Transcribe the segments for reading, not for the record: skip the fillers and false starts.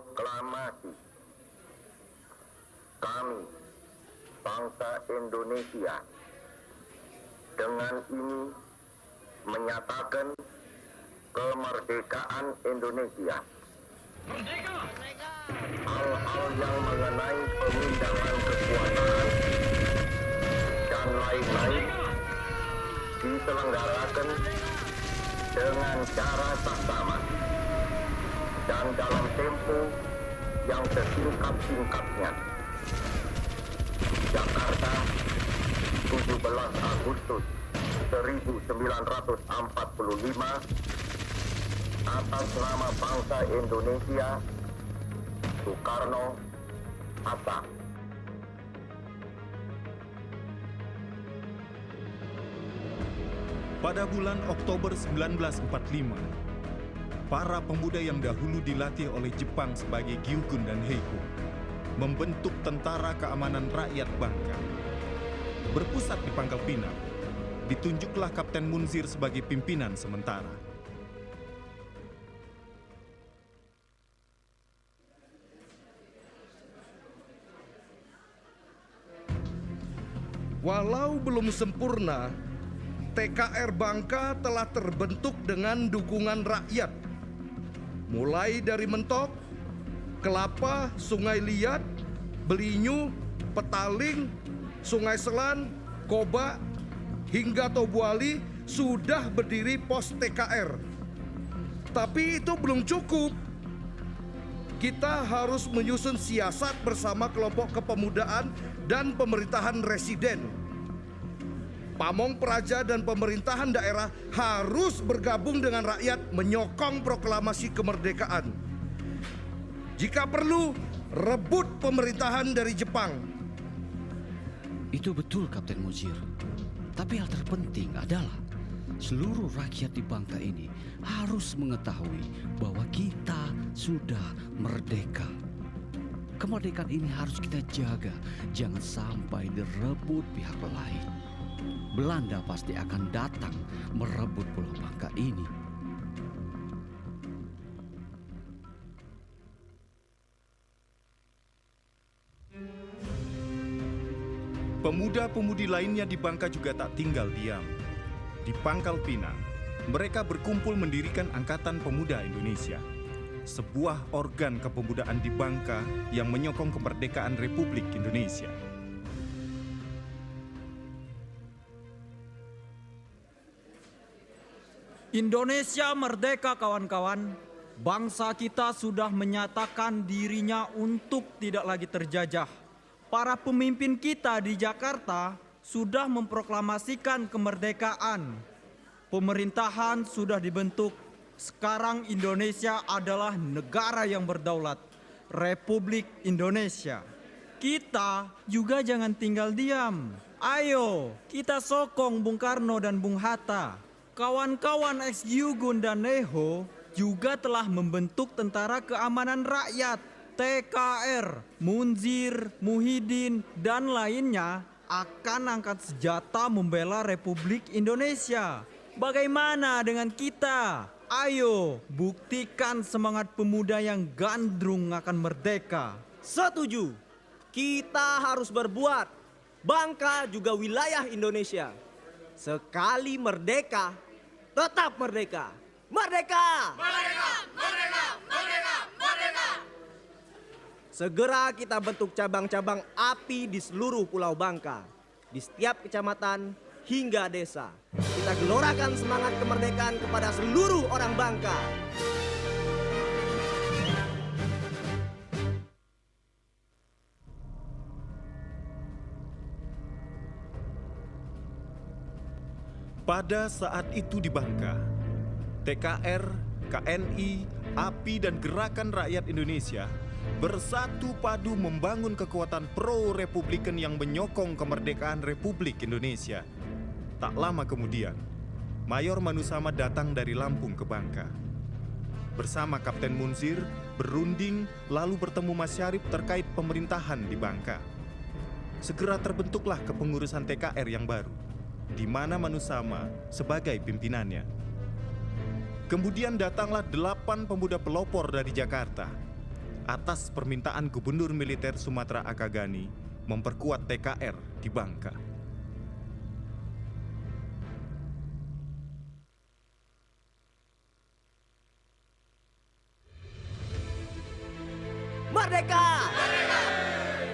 Proklamasi. Kami, bangsa Indonesia, dengan ini menyatakan kemerdekaan Indonesia. Hal-hal yang mengenai pemindahan kekuasaan dan lain-lain diselenggarakan dengan cara saksama dan dalam tempo yang sesingkat-singkatnya. Jakarta, 17 Agustus 1945, atas nama bangsa Indonesia, Soekarno, Hatta. Pada bulan Oktober 1945, para pemuda yang dahulu dilatih oleh Jepang sebagai Gyugun dan Heiho membentuk Tentara Keamanan Rakyat Bangka. Berpusat di Pangkal Pinang, ditunjuklah Kapten Munzir sebagai pimpinan sementara. Walau belum sempurna, TKR Bangka telah terbentuk dengan dukungan rakyat. Mulai dari Mentok, Kelapa, Sungai Liat, Belinyu, Petaling, Sungai Selan, Koba, hingga Tobuali sudah berdiri pos TKR. Tapi itu belum cukup. Kita harus menyusun siasat bersama kelompok kepemudaan dan pemerintahan residen. Pamong Praja dan pemerintahan daerah harus bergabung dengan rakyat menyokong proklamasi kemerdekaan. Jika perlu, rebut pemerintahan dari Jepang. Itu betul, Kapten Munzir. Tapi hal terpenting adalah seluruh rakyat di Bangka ini harus mengetahui bahwa kita sudah merdeka. Kemerdekaan ini harus kita jaga, jangan sampai direbut pihak lain. Belanda pasti akan datang merebut Pulau Bangka ini. Pemuda-pemudi lainnya di Bangka juga tak tinggal diam. Di Pangkal Pinang, mereka berkumpul mendirikan Angkatan Pemuda Indonesia, sebuah organ kepemudaan di Bangka yang menyokong kemerdekaan Republik Indonesia. Indonesia merdeka, kawan-kawan. Bangsa kita sudah menyatakan dirinya untuk tidak lagi terjajah. Para pemimpin kita di Jakarta sudah memproklamasikan kemerdekaan. Pemerintahan sudah dibentuk. Sekarang Indonesia adalah negara yang berdaulat, Republik Indonesia. Kita juga jangan tinggal diam. Ayo, kita sokong Bung Karno dan Bung Hatta. Kawan-kawan ex-Gyugun dan Heiho juga telah membentuk Tentara Keamanan Rakyat, TKR. Munzir, Muhyiddin, dan lainnya akan angkat senjata membela Republik Indonesia. Bagaimana dengan kita? Ayo, buktikan semangat pemuda yang gandrung akan merdeka. Setuju. Kita harus berbuat. Bangka juga wilayah Indonesia. Sekali merdeka, tetap merdeka. Merdeka! Merdeka! Merdeka! Merdeka! Merdeka! Segera kita bentuk cabang-cabang API di seluruh Pulau Bangka, di setiap kecamatan hingga desa. Kita gelorakan semangat kemerdekaan kepada seluruh orang Bangka. Pada saat itu di Bangka, TKR, KNI, API, dan Gerakan Rakyat Indonesia bersatu padu membangun kekuatan pro-republikan yang menyokong kemerdekaan Republik Indonesia. Tak lama kemudian, Mayor Manusama datang dari Lampung ke Bangka. Bersama Kapten Munzir, berunding lalu bertemu Mas Syarif terkait pemerintahan di Bangka. Segera terbentuklah kepengurusan TKR yang baru, di mana Manusama sebagai pimpinannya. Kemudian datanglah 8 pemuda pelopor dari Jakarta. atas permintaan Gubernur Militer Sumatera Akagani memperkuat TKR di Bangka. Merdeka!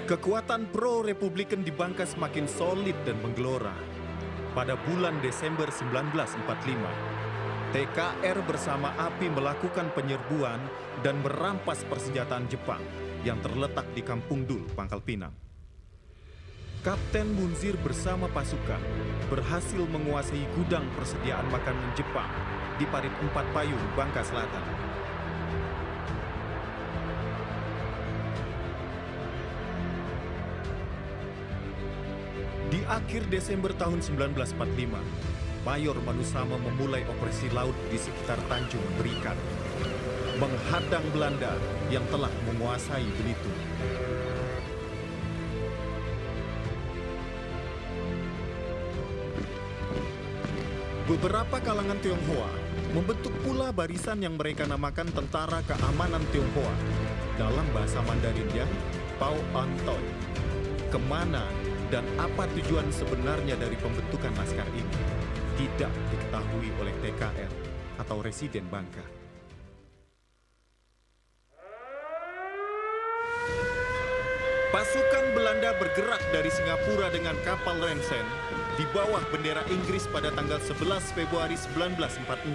Kekuatan pro-republikan di Bangka semakin solid dan menggelora. Pada bulan Desember 1945, TKR bersama API melakukan penyerbuan dan merampas persenjataan Jepang yang terletak di Kampung Dul, Pangkal Pinang. Kapten Munzir bersama pasukan berhasil menguasai gudang persediaan makanan Jepang di Parit 4 Payung, Bangka Selatan. Di akhir Desember tahun 1945, Mayor Manusama memulai operasi laut di sekitar Tanjung Berikat, menghadang Belanda yang telah menguasai Belitung. Beberapa kalangan Tionghoa membentuk pula barisan yang mereka namakan Tentara Keamanan Tionghoa, dalam bahasa Mandarinnya Pao An Toi. Kemana dan apa tujuan sebenarnya dari pembentukan laskar ini tidak diketahui oleh TKR atau residen Bangka. Pasukan Belanda bergerak dari Singapura dengan kapal Rensen di bawah bendera Inggris pada tanggal 11 Februari 1946.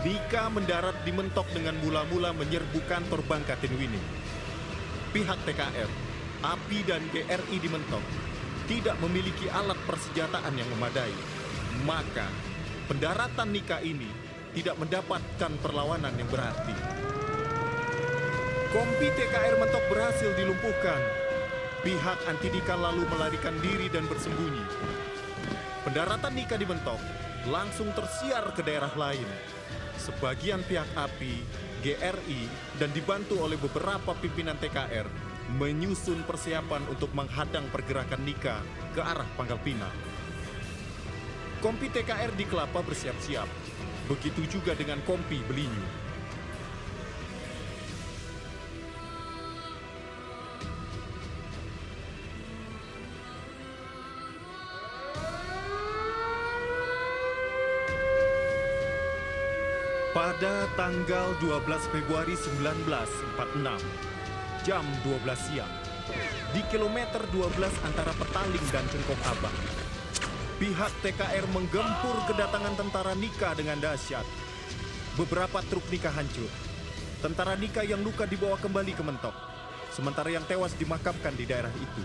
Nika mendarat di Mentok dengan mula-mula menyerbu kantor Bangka Tinwining. Pihak TKR, API dan GRI di Mentok tidak memiliki alat persenjataan yang memadai. Maka, pendaratan Nika ini tidak mendapatkan perlawanan yang berarti. Kompi TKR Mentok berhasil dilumpuhkan. Pihak anti Nika lalu melarikan diri dan bersembunyi. Pendaratan Nika di Mentok langsung tersiar ke daerah lain. Sebagian pihak API, GRI, dan dibantu oleh beberapa pimpinan TKR menyusun persiapan untuk menghadang pergerakan Nika ke arah Pangkal Pinang. Kompi TKR di Kelapa bersiap-siap. Begitu juga dengan kompi Belinyu. Pada tanggal 12 Februari 1946, jam 12 siang, di kilometer 12 antara Petaling dan Cengkok Abang, pihak TKR menggempur kedatangan tentara Nika dengan dahsyat. Beberapa truk Nika hancur. Tentara Nika yang luka dibawa kembali ke Mentok, sementara yang tewas dimakamkan di daerah itu.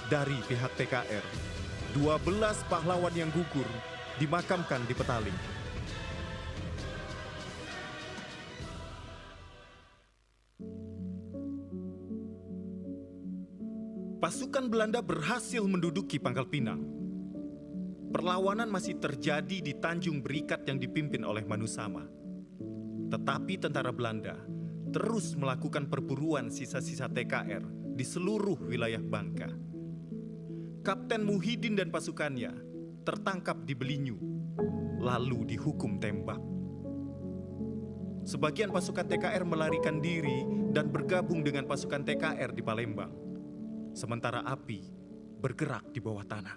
Dari pihak TKR, 12 pahlawan yang gugur dimakamkan di Petaling. Pasukan Belanda berhasil menduduki Pangkal Pinang. Perlawanan masih terjadi di Tanjung Berikat yang dipimpin oleh Manusama. Tetapi tentara Belanda terus melakukan perburuan sisa-sisa TKR di seluruh wilayah Bangka. Kapten Muhyiddin dan pasukannya tertangkap di Belinyu, lalu dihukum tembak. Sebagian pasukan TKR melarikan diri dan bergabung dengan pasukan TKR di Palembang. Sementara API bergerak di bawah tanah.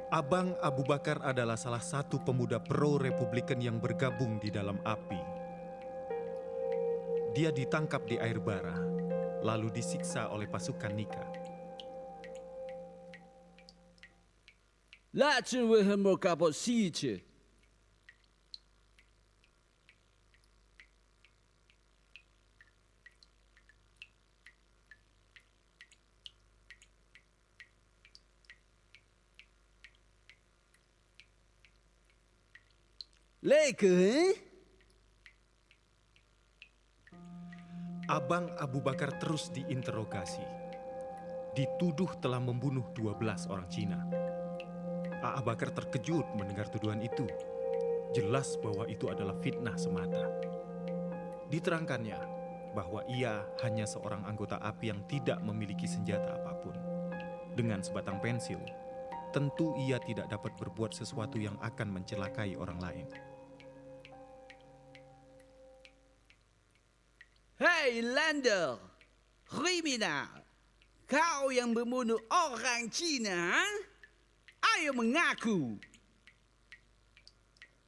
Abang Abu Bakar adalah salah satu pemuda pro-republikan yang bergabung di dalam API. Dia ditangkap di air bara, lalu disiksa oleh pasukan Nika. 那这为什么搞不细节？ Abang Abu Bakar terus diinterogasi. Dituduh telah membunuh 12 orang Cina. Abu Bakar terkejut mendengar tuduhan itu. Jelas bahwa itu adalah fitnah semata. Diterangkannya bahwa ia hanya seorang anggota API yang tidak memiliki senjata apapun. Dengan sebatang pensil, tentu ia tidak dapat berbuat sesuatu yang akan mencelakai orang lain. Hei Lander, kriminal, kau yang membunuh orang Cina, ha? Ayo mengaku.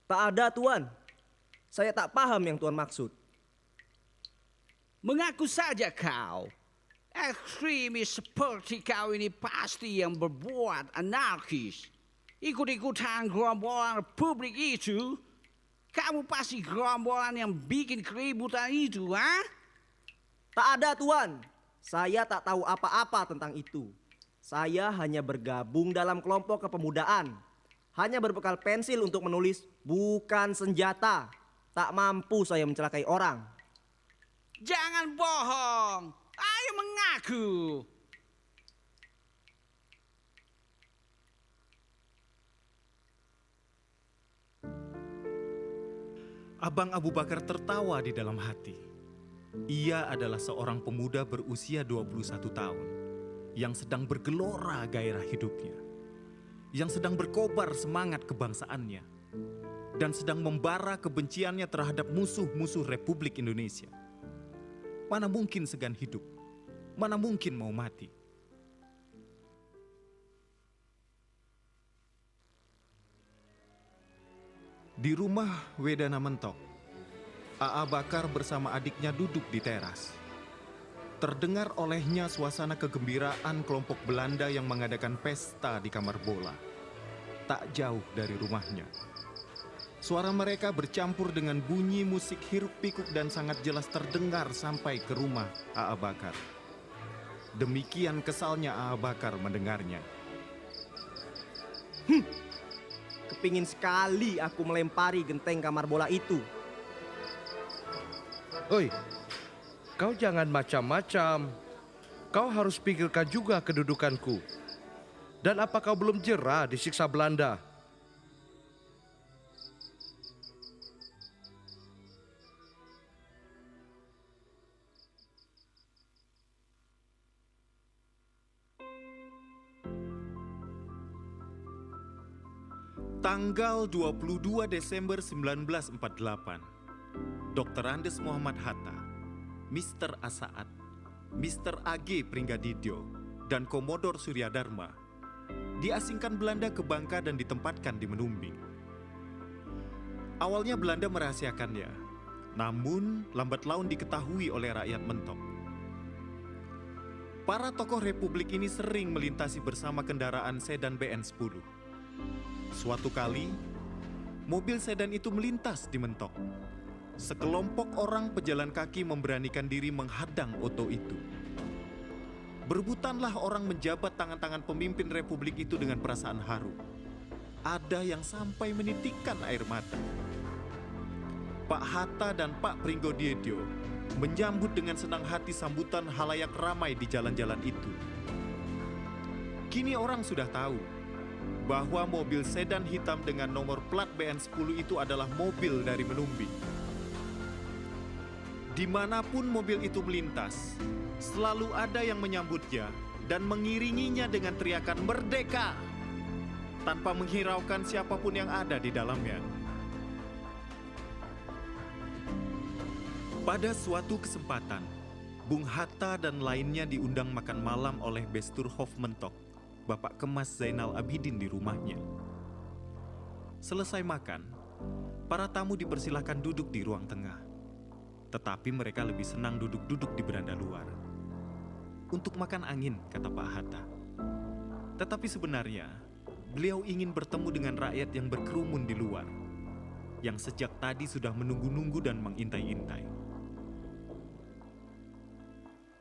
Tak ada, Tuan. Saya tak paham yang Tuan maksud. Mengaku saja kau. Ekstremis seperti kau ini pasti yang berbuat anarkis. Ikut-ikutan gerombolan Republik itu. Kamu pasti gerombolan yang bikin keributan itu, ha? Tak ada, Tuan. Saya tak tahu apa-apa tentang itu. Saya hanya bergabung dalam kelompok kepemudaan. Hanya berbekal pensil untuk menulis, bukan senjata. Tak mampu saya mencelakai orang. Jangan bohong. Ayo mengaku. Abang Abu Bakar tertawa di dalam hati. Ia adalah seorang pemuda berusia 21 tahun yang sedang bergelora gairah hidupnya, yang sedang berkobar semangat kebangsaannya, dan sedang membara kebenciannya terhadap musuh-musuh Republik Indonesia. Mana mungkin segan hidup, mana mungkin mau mati. Di rumah Wedana Mentok, A.A. Bakar bersama adiknya duduk di teras. Terdengar olehnya suasana kegembiraan kelompok Belanda yang mengadakan pesta di kamar bola, tak jauh dari rumahnya. Suara mereka bercampur dengan bunyi musik hiruk-pikuk dan sangat jelas terdengar sampai ke rumah A.A. Bakar. Demikian kesalnya A.A. Bakar mendengarnya. Kepingin sekali aku melempari genteng kamar bola itu. Oi, kau jangan macam-macam. Kau harus pikirkan juga kedudukanku. Dan apa kau belum jera disiksa Belanda? Tanggal 22 Desember 1948, Dr. Andes Muhammad Hatta, Mr. Asaat, Mr. A.G. Pringgadidyo, dan Komodor Suryadharma diasingkan Belanda ke Bangka dan ditempatkan di Menumbing. Awalnya Belanda merahasiakannya, namun lambat laun diketahui oleh rakyat Mentok. Para tokoh Republik ini sering melintasi bersama kendaraan sedan BN10. Suatu kali, mobil sedan itu melintas di Mentok. Sekelompok orang pejalan kaki memberanikan diri menghadang oto itu. Berebutanlah orang menjabat tangan-tangan pemimpin Republik itu dengan perasaan haru. Ada yang sampai menitikkan air mata. Pak Hatta dan Pak Pringgadidyo menyambut dengan senang hati sambutan halayak ramai di jalan-jalan itu. Kini orang sudah tahu bahwa mobil sedan hitam dengan nomor plat BN10 itu adalah mobil dari Menumbing. Dimanapun mobil itu melintas, selalu ada yang menyambutnya dan mengiringinya dengan teriakan "Merdeka!" tanpa menghiraukan siapapun yang ada di dalamnya. Pada suatu kesempatan, Bung Hatta dan lainnya diundang makan malam oleh Besturhof Mentok, Bapak Kemas Zainal Abidin di rumahnya. Selesai makan, para tamu dipersilakan duduk di ruang tengah. Tetapi mereka lebih senang duduk-duduk di beranda luar. Untuk makan angin, kata Pak Hatta. Tetapi sebenarnya, beliau ingin bertemu dengan rakyat yang berkerumun di luar, yang sejak tadi sudah menunggu-nunggu dan mengintai-intai.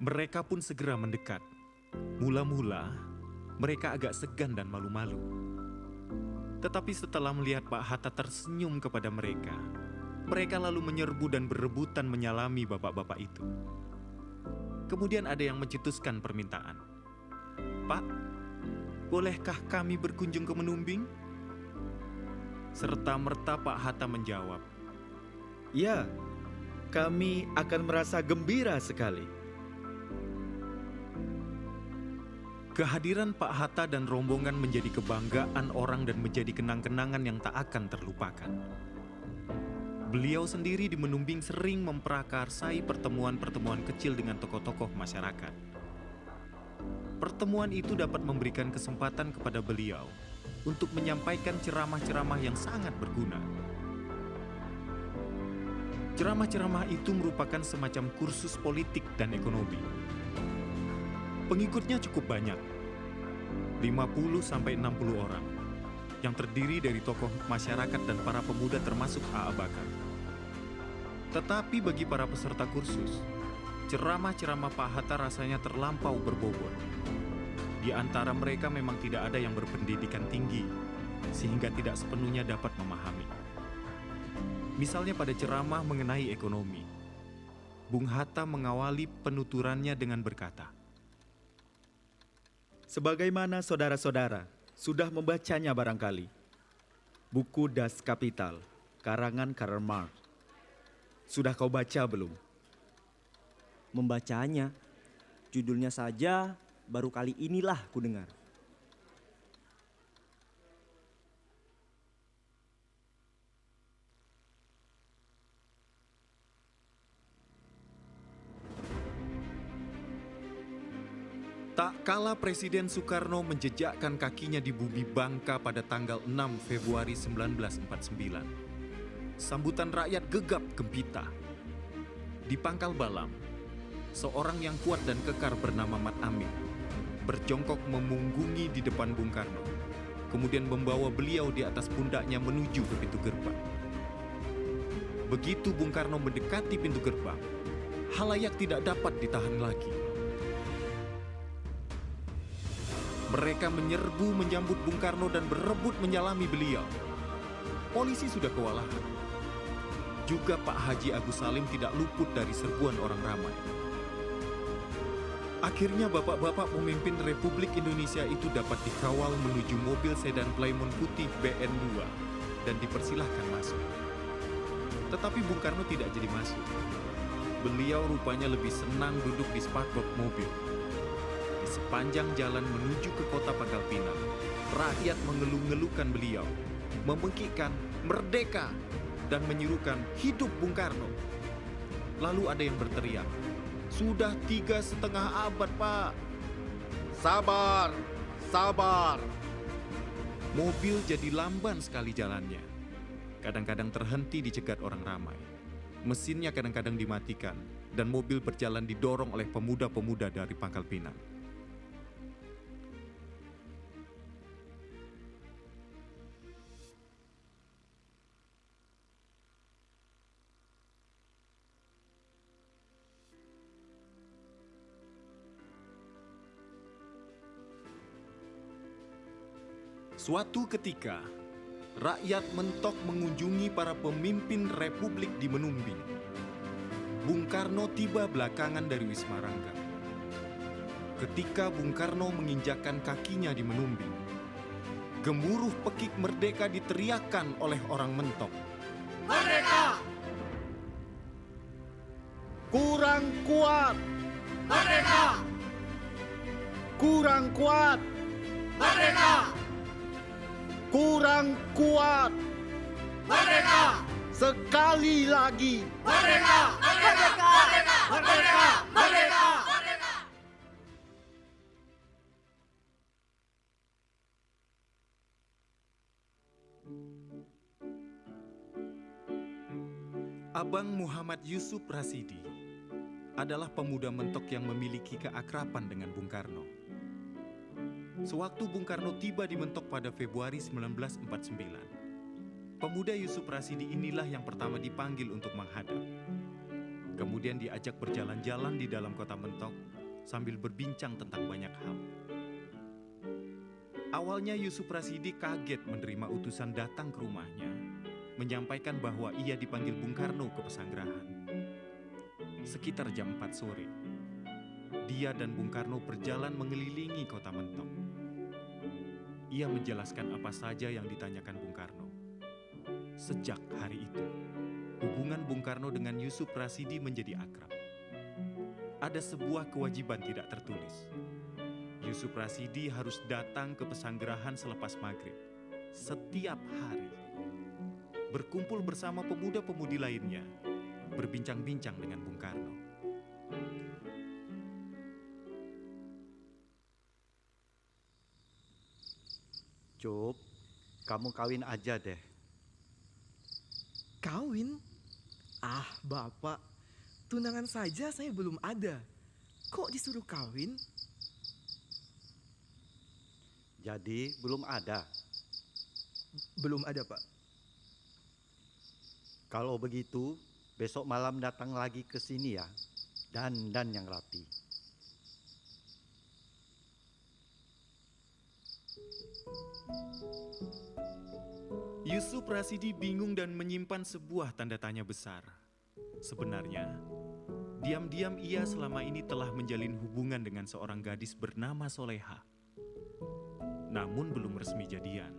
Mereka pun segera mendekat. Mula-mula, mereka agak segan dan malu-malu. Tetapi setelah melihat Pak Hatta tersenyum kepada mereka lalu menyerbu dan berebutan menyalami bapak-bapak itu. Kemudian ada yang mencetuskan permintaan. "Pak, bolehkah kami berkunjung ke Menumbing?" Serta-merta Pak Hatta menjawab, "Ya, kami akan merasa gembira sekali." Kehadiran Pak Hatta dan rombongan menjadi kebanggaan orang dan menjadi kenang-kenangan yang tak akan terlupakan. Beliau sendiri di Menumbing sering memprakarsai pertemuan-pertemuan kecil dengan tokoh-tokoh masyarakat. Pertemuan itu dapat memberikan kesempatan kepada beliau untuk menyampaikan ceramah-ceramah yang sangat berguna. Ceramah-ceramah itu merupakan semacam kursus politik dan ekonomi. Pengikutnya cukup banyak, 50-60 orang, yang terdiri dari tokoh masyarakat dan para pemuda termasuk A.A. Bakar. Tetapi bagi para peserta kursus, ceramah-ceramah Pak Hatta rasanya terlampau berbobot. Di antara mereka memang tidak ada yang berpendidikan tinggi, sehingga tidak sepenuhnya dapat memahami. Misalnya pada ceramah mengenai ekonomi, Bung Hatta mengawali penuturannya dengan berkata, Sebagaimana saudara-saudara sudah membacanya barangkali, buku Das Kapital, karangan Karl Marx. Sudah kau baca belum? Membacanya, judulnya saja baru kali inilah ku dengar. Tak kala Presiden Soekarno menjejakkan kakinya di bumi Bangka pada tanggal 6 Februari 1949, sambutan rakyat gegap gempita. Di Pangkal Balam, seorang yang kuat dan kekar bernama Mat Amin berjongkok memunggungi di depan Bung Karno, kemudian membawa beliau di atas pundaknya menuju ke pintu gerbang. Begitu Bung Karno mendekati pintu gerbang, halayak tidak dapat ditahan lagi. Mereka menyerbu menyambut Bung Karno dan berebut menyalami beliau. Polisi sudah kewalahan. Juga Pak Haji Agus Salim tidak luput dari serbuan orang ramai. Akhirnya bapak-bapak pemimpin Republik Indonesia itu dapat dikawal menuju mobil sedan Plymouth putih BN2 dan dipersilahkan masuk. Tetapi Bung Karno tidak jadi masuk. Beliau rupanya lebih senang duduk di spakbor mobil. Di sepanjang jalan menuju ke kota Pangkal Pinang, rakyat mengeluh-ngeluhkan beliau, membengkikkan merdeka, dan menyerukan hidup Bung Karno. Lalu ada yang berteriak, sudah 3,5 abad, Pak. Sabar, sabar. Mobil jadi lamban sekali jalannya. Kadang-kadang terhenti dicegat orang ramai. Mesinnya kadang-kadang dimatikan, dan mobil berjalan didorong oleh pemuda-pemuda dari Pangkal Pinang. Suatu ketika, rakyat mentok mengunjungi para pemimpin republik di Menumbing. Bung Karno tiba belakangan dari Wisma Rangga. Ketika Bung Karno menginjakkan kakinya di Menumbing, gemuruh pekik merdeka diteriakkan oleh orang mentok. Merdeka! Kurang kuat! Merdeka! Kurang kuat! Merdeka! Kurang kuat! Merdeka! Sekali lagi! Merdeka! Merdeka! Merdeka! Merdeka! Abang Muhammad Yusuf Rasidi adalah pemuda mentok yang memiliki keakraban dengan Bung Karno. Sewaktu Bung Karno tiba di Mentok pada Februari 1949, pemuda Yusuf Rasidi inilah yang pertama dipanggil untuk menghadap. Kemudian diajak berjalan-jalan di dalam kota Mentok sambil berbincang tentang banyak hal. Awalnya Yusuf Rasidi kaget menerima utusan datang ke rumahnya, menyampaikan bahwa ia dipanggil Bung Karno ke Pesanggerahan. Sekitar jam 4 sore, dia dan Bung Karno berjalan mengelilingi kota Mentok. Ia menjelaskan apa saja yang ditanyakan Bung Karno. Sejak hari itu, hubungan Bung Karno dengan Yusuf Rasidi menjadi akrab. Ada sebuah kewajiban tidak tertulis. Yusuf Rasidi harus datang ke pesanggerahan selepas maghrib setiap hari. Berkumpul bersama pemuda-pemudi lainnya, berbincang-bincang dengan Bung Karno. Cup, kamu kawin aja deh. Kawin? Ah, Bapak. Tunangan saja saya belum ada. Kok disuruh kawin? Jadi belum ada. Belum ada, Pak. Kalau begitu, besok malam datang lagi ke sini ya. Dan yang rapi. Yusuf Rasidi bingung dan menyimpan sebuah tanda tanya besar. Sebenarnya, diam-diam ia selama ini telah menjalin hubungan dengan seorang gadis bernama Soleha. Namun belum resmi jadian,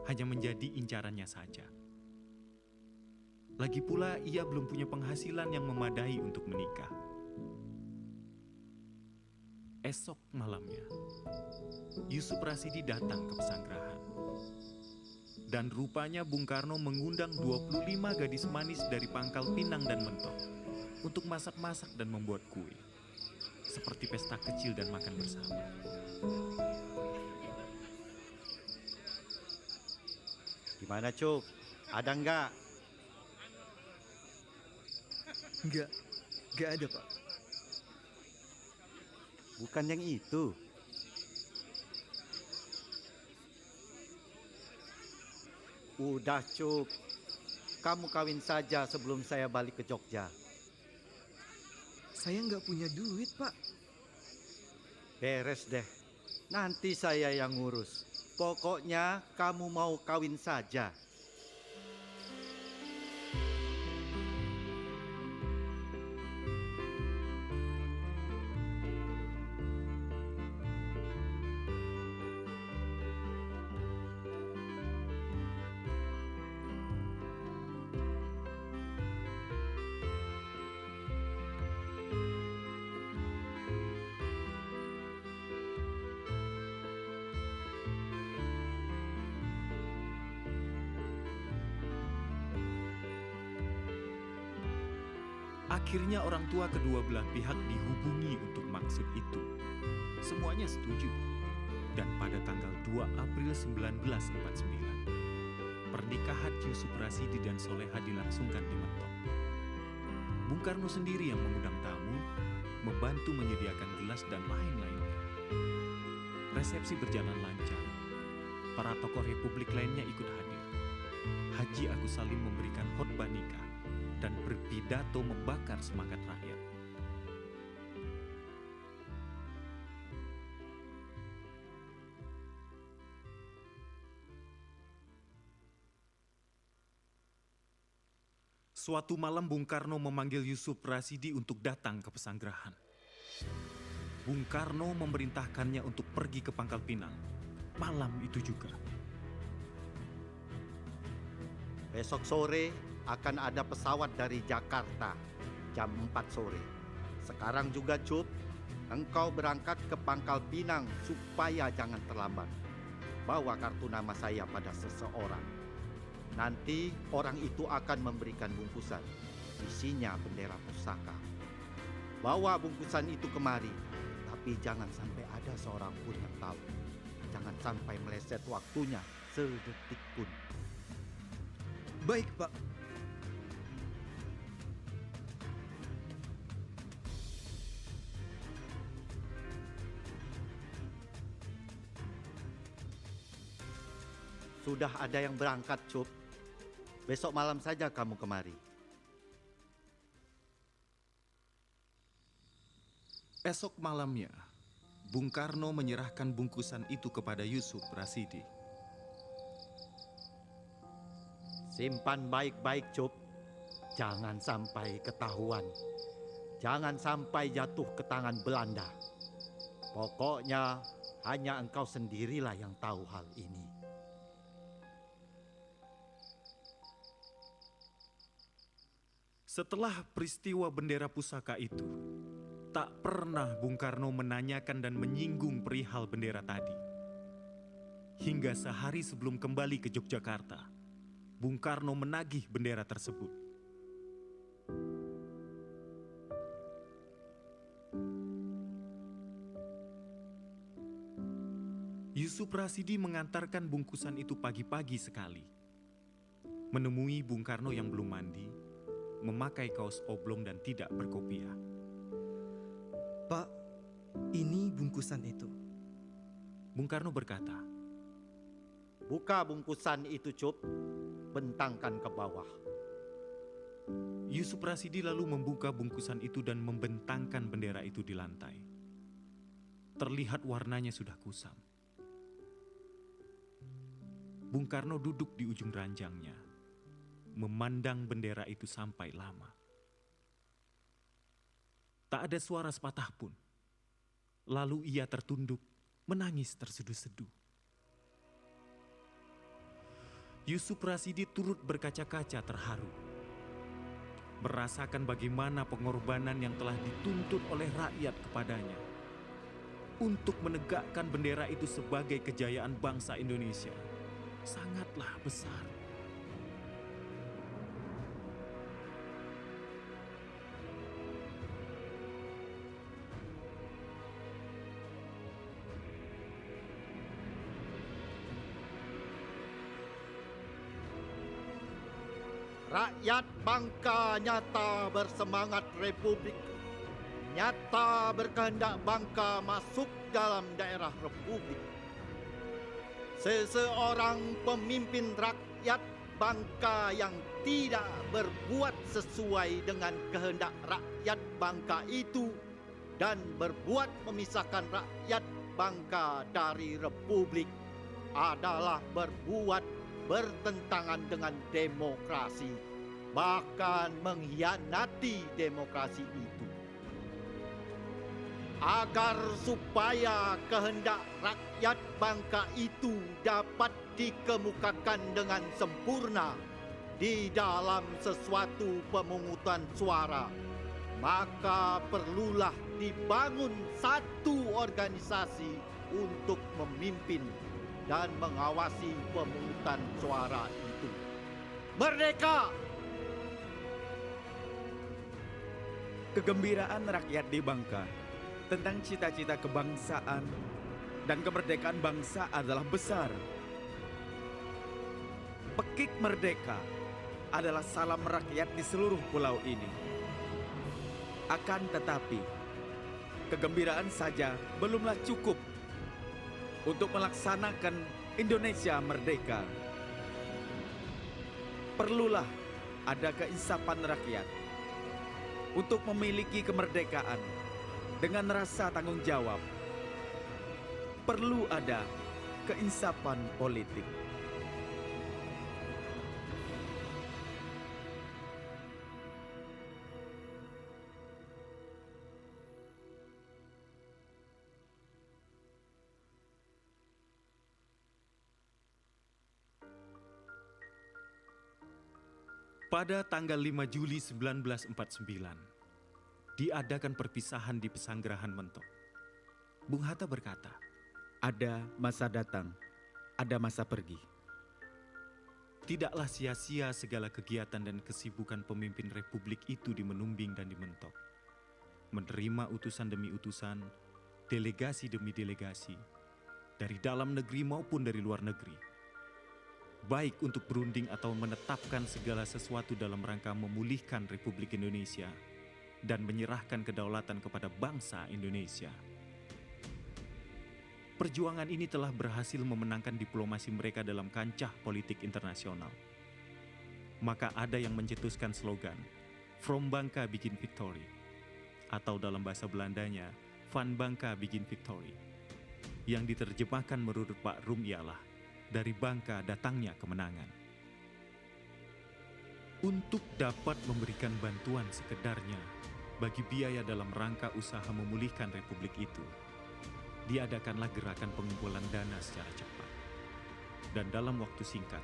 hanya menjadi incarannya saja. Lagi pula ia belum punya penghasilan yang memadai untuk menikah. Esok malamnya, Yusuf Rasidi datang ke pesanggerahan. Dan rupanya Bung Karno mengundang 25 gadis manis dari Pangkal Pinang dan Mentok untuk masak-masak dan membuat kue. Seperti pesta kecil dan makan bersama. Gimana Cup? Ada enggak? Enggak ada, Pak. Bukan yang itu. Udah Cup, kamu kawin saja sebelum saya balik ke Jogja. Saya nggak punya duit, Pak. Beres deh, nanti saya yang ngurus. Pokoknya kamu mau kawin saja. Akhirnya orang tua kedua belah pihak dihubungi untuk maksud itu. Semuanya setuju. Dan pada tanggal 2 April 1949, pernikahan Yusuf Rasidi dan Soleha dilangsungkan di Mentok. Bung Karno sendiri yang mengundang tamu, membantu menyediakan gelas dan lain-lainnya. Resepsi berjalan lancar. Para tokoh Republik lainnya ikut hadir. Haji Agus Salim memberikan khotbah nikah dan berpidato membakar semangat rakyat. Suatu malam Bung Karno memanggil Yusuf Rasidi untuk datang ke pesanggerahan. Bung Karno memerintahkannya untuk pergi ke Pangkal Pinang malam itu juga. Besok sore akan ada pesawat dari Jakarta jam 4 sore. Sekarang juga Cup, engkau berangkat ke Pangkal Pinang supaya jangan terlambat. Bawa kartu nama saya pada seseorang. Nanti orang itu akan memberikan bungkusan. Isinya bendera pusaka. Bawa bungkusan itu kemari, tapi jangan sampai ada seorang pun yang tahu. Jangan sampai meleset waktunya sedetik pun. Baik, Pak. Sudah ada yang berangkat, Cup. Besok malam saja kamu kemari. Esok malamnya, Bung Karno menyerahkan bungkusan itu kepada Yusuf Rasidi. Simpan baik-baik, Cup. Jangan sampai ketahuan. Jangan sampai jatuh ke tangan Belanda. Pokoknya hanya engkau sendirilah yang tahu hal ini. Setelah peristiwa bendera pusaka itu, Tak pernah Bung Karno menanyakan dan menyinggung perihal bendera tadi. Hingga sehari sebelum kembali ke Yogyakarta, Bung Karno menagih bendera tersebut. Yusuf Rasidi mengantarkan bungkusan itu pagi-pagi sekali. Menemui Bung Karno yang belum mandi, memakai kaos oblong dan tidak berkopiah. Pak, ini bungkusan itu. Bung Karno berkata, Buka bungkusan itu, Cup. Bentangkan ke bawah. Yusuf Rasidi lalu membuka bungkusan itu dan membentangkan bendera itu di lantai. Terlihat warnanya sudah kusam. Bung Karno duduk di ujung ranjangnya, memandang bendera itu sampai lama. Tak ada suara sepatah pun. Lalu ia tertunduk, menangis terseduh-seduh. Yusuf Rasidi turut berkaca-kaca terharu. Merasakan bagaimana pengorbanan yang telah dituntut oleh rakyat kepadanya untuk menegakkan bendera itu sebagai kejayaan bangsa Indonesia sangatlah besar. Rakyat Bangka nyata bersemangat republik, nyata berkehendak Bangka masuk dalam daerah republik. Seseorang pemimpin rakyat Bangka yang tidak berbuat sesuai dengan kehendak rakyat Bangka itu dan berbuat memisahkan rakyat Bangka dari republik adalah berbuat bertentangan dengan demokrasi, bahkan mengkhianati demokrasi itu. Agar supaya kehendak rakyat Bangka itu dapat dikemukakan dengan sempurna di dalam sesuatu pemungutan suara, maka perlulah dibangun satu organisasi untuk memimpin dan mengawasi pemungutan suara itu. Merdeka! Kegembiraan rakyat di Bangka tentang cita-cita kebangsaan dan kemerdekaan bangsa adalah besar. Pekik merdeka adalah salam rakyat di seluruh pulau ini. Akan tetapi, kegembiraan saja belumlah cukup untuk melaksanakan Indonesia merdeka. Perlulah ada keinsapan rakyat untuk memiliki kemerdekaan dengan rasa tanggung jawab. Perlu ada keinsapan politik. Pada tanggal 5 Juli 1949, diadakan perpisahan di Pesanggerahan Mentok. Bung Hatta berkata, Ada masa datang, ada masa pergi. tidaklah sia-sia segala kegiatan dan kesibukan pemimpin republik itu di Menumbing dan di Mentok. Menerima utusan demi utusan, delegasi demi delegasi, dari dalam negeri maupun dari luar negeri. Baik untuk berunding atau menetapkan segala sesuatu dalam rangka memulihkan Republik Indonesia dan menyerahkan kedaulatan kepada bangsa Indonesia. Perjuangan ini telah berhasil memenangkan diplomasi mereka dalam kancah politik internasional. Maka ada yang mencetuskan slogan, From Bangka Begin Victory, atau dalam bahasa Belandanya, Van Bangka Begin Victory, yang diterjemahkan menurut Pak Rum ialah, dari Bangka datangnya kemenangan. Untuk dapat memberikan bantuan sekedarnya bagi biaya dalam rangka usaha memulihkan republik itu, diadakanlah gerakan pengumpulan dana secara cepat. Dan dalam waktu singkat,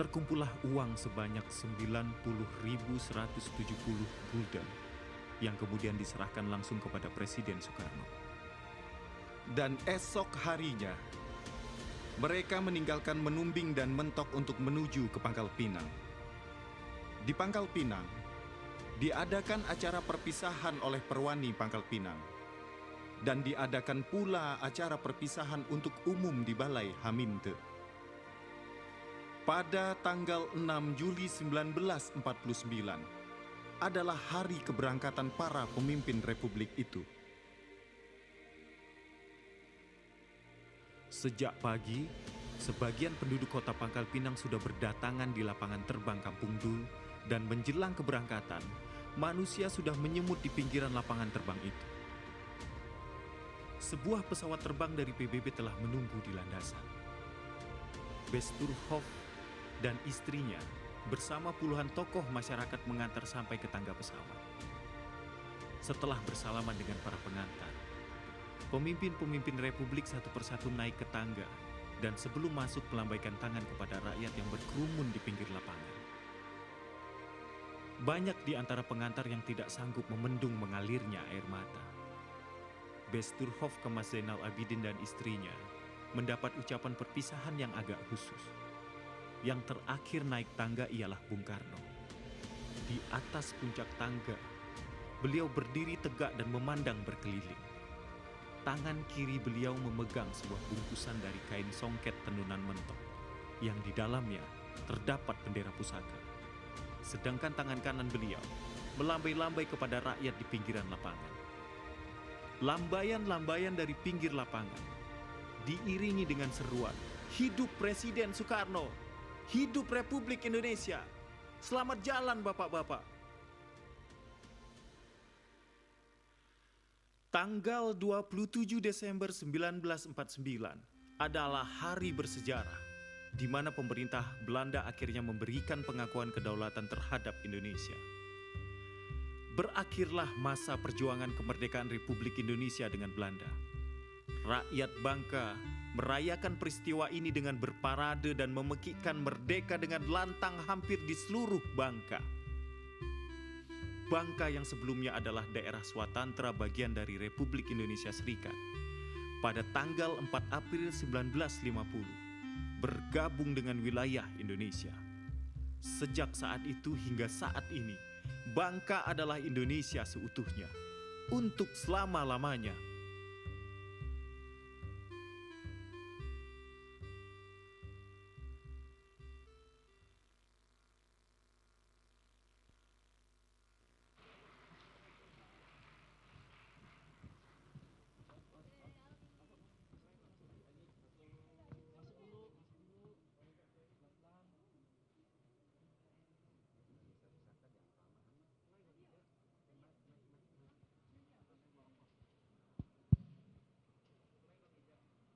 terkumpullah uang sebanyak 90.170 gulden yang kemudian diserahkan langsung kepada Presiden Soekarno. Dan esok harinya, mereka meninggalkan Menumbing dan Mentok untuk menuju ke Pangkal Pinang. Di Pangkal Pinang, diadakan acara perpisahan oleh Perwani Pangkal Pinang. Dan diadakan pula acara perpisahan untuk umum di Balai Haminte. Pada tanggal 6 Juli 1949 adalah hari keberangkatan para pemimpin Republik itu. Sejak pagi, sebagian penduduk kota Pangkal Pinang sudah berdatangan di lapangan terbang Kampung Dul, dan menjelang keberangkatan, manusia sudah menyemut di pinggiran lapangan terbang itu. Sebuah pesawat terbang dari PBB telah menunggu di landasan. Besturhoff dan istrinya bersama puluhan tokoh masyarakat mengantar sampai ke tangga pesawat. Setelah bersalaman dengan para pengantar, pemimpin-pemimpin Republik satu persatu naik ke tangga dan sebelum masuk melambaikan tangan kepada rakyat yang berkerumun di pinggir lapangan. Banyak di antara pengantar yang tidak sanggup memendung mengalirnya air mata. Besturhoff Kemas Zainal Abidin dan istrinya mendapat ucapan perpisahan yang agak khusus. Yang terakhir naik tangga ialah Bung Karno. Di atas puncak tangga, beliau berdiri tegak dan memandang berkeliling. Tangan kiri beliau memegang sebuah bungkusan dari kain songket tenunan mentok, yang di dalamnya terdapat bendera pusaka. Sedangkan tangan kanan beliau melambai-lambai kepada rakyat di pinggiran lapangan. Lambaian-lambaian dari pinggir lapangan diiringi dengan seruan, "Hidup Presiden Soekarno! Hidup Republik Indonesia! Selamat jalan Bapak-bapak!" Tanggal 27 Desember 1949 adalah hari bersejarah di mana pemerintah Belanda akhirnya memberikan pengakuan kedaulatan terhadap Indonesia. Berakhirlah masa perjuangan kemerdekaan Republik Indonesia dengan Belanda. Rakyat Bangka merayakan peristiwa ini dengan berparade dan memekikkan merdeka dengan lantang hampir di seluruh Bangka. Bangka yang sebelumnya adalah daerah swatantra bagian dari Republik Indonesia Serikat, pada tanggal 4 April 1950 bergabung dengan wilayah Indonesia. Sejak saat itu hingga saat ini, Bangka adalah Indonesia seutuhnya untuk selama-lamanya.